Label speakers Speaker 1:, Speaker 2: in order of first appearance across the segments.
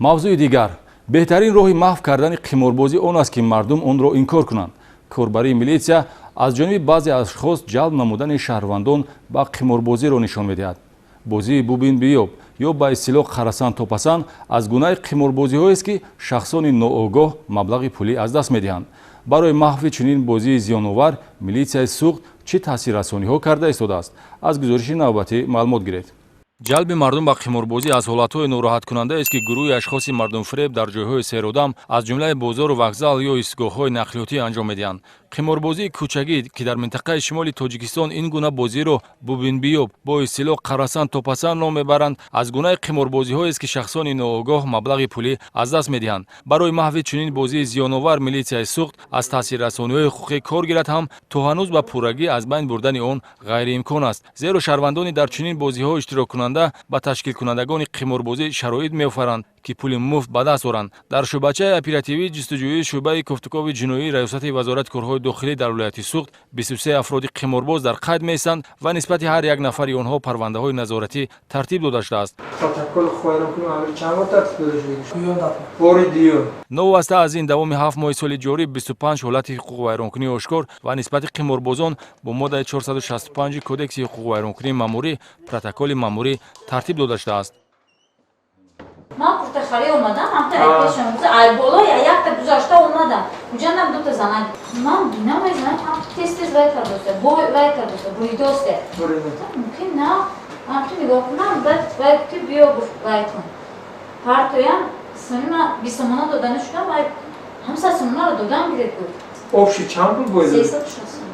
Speaker 1: мавзӯи дигар беҳтарин роҳи маҳв кардани қиморбозӣ он аст ки мардум онро инкор кунанд. корбарии милитсия аз ҷониби баъзе ашхос ҷалб намудани шаҳрвандон ба қиморбозиро нишон медиҳад. бозии бубин биёб ё ба истилоҳ қарасан топасан аз гунаи қиморбозиҳоест ки шахсони ноогоҳ маблағи пулӣ аз даст медиҳанд. барои маҳви чунин бозии зиёновар милитсияи суғд чӣ таъсиррасониҳо карда истодааст? аз гузориши навбатӣ маълумот гиред. ҷалби мардум ба қиморбозӣ аз ҳолатҳои нороҳаткунандаест ки гурӯҳи ашхоси мардумфиреб дар ҷойҳои серодам аз ҷумлаи бозору вокзал ё истгоҳҳои нақлиётӣ анҷом медиҳанд. қиморбозии кӯчагӣ ки дар минтақаи шимоли тоҷикистон ин гуна бозиро бубинбиёб бо истилоҳ қарасан топасан ном мебаранд, аз гунаи қиморбозиҳоест ки шахсони ноогоҳ маблағи пулӣ аз даст медиҳанд. барои маҳви чунин бозии зиёновар милитсияи суғд аз таъсиррасониҳои ҳуқуқӣ кор гирад ҳам то ҳанӯз ба пуррагӣ аз байн бурдани он ғайриимкон аст, зеро шаҳрвандони дар чунин бозиҳо иштироккунанда ба ташкилкунандагони қиморбозӣ шароит меофаранд ки пули муфт ба даст оранд. дар шӯъбачаи оперативии ҷустуҷӯии шӯъбаи кофтукови ҷиноии раёсати вазорати корҳои дохилӣ дар вилояти суғд 23 афроди қиморбоз дар қайд меистанд ва нисбати ҳар як нафари онҳо парвандаҳои назоратӣ тартиб дода шудааст. новобаста аз ин давоми 7 моҳи соли ҷорӣ 25 ҳолати ҳуқуқвайронкунӣ ошкор ва нисбати қиморбозон бо моддаи 465 кодекси ҳуқуқвайронкунии маъмурӣ протоколи маъмурӣ тартиб дода шудааст.
Speaker 2: من پرتخالی اومدم همتا ایکشون بوده ای بالا یا یک تا گذاشته اومدم اونجا هم دو تا زنگ من نمیزنم هم تست وای کرده بوی وای کرده بوی دوسته ممکن نه هم تو نگاه کنم بعد وای تو بیا وای کن هر تویم سنیما 20 مانا دادن شدم وای همسا سنیما رو دادن گیرد بود
Speaker 3: обши чанд пул боид?
Speaker 2: 360.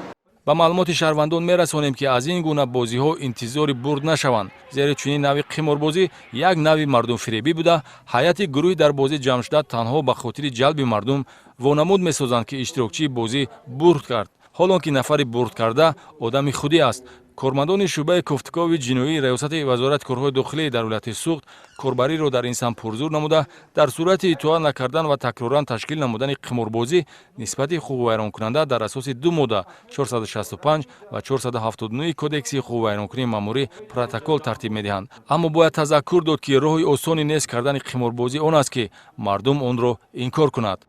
Speaker 1: ба маълумоти шаҳрвандон мерасонем ки аз ин гуна бозиҳо интизори бурд нашаванд, зеро чунин нави қиморбозӣ як нави мардумфиребӣ буда ҳайати гурӯҳи дар бозӣ ҷамъшуда танҳо ба хотири ҷалби мардум вонамуд месозанд ки иштирокчии бозӣ бурд кард, ҳолон ки нафари бурд карда одами худӣ аст. кормандони шӯъбаи кофтукови ҷиноии раёсати вазорати корҳои дохилӣ дар вилояти суғд корбариро дар ин самт пурзур намуда дар сурати итоат накардан ва такроран ташкил намудани қиморбозӣ нисбати ҳуқуқвайронкунанда дар асоси ду модда 465 ва 479 кодекси ҳуқуқвайронкунии маъмурӣ протокол тартиб медиҳанд. аммо бояд тазаккур дод ки роҳи осони нест кардани қиморбозӣ он аст ки мардум онро инкор кунад.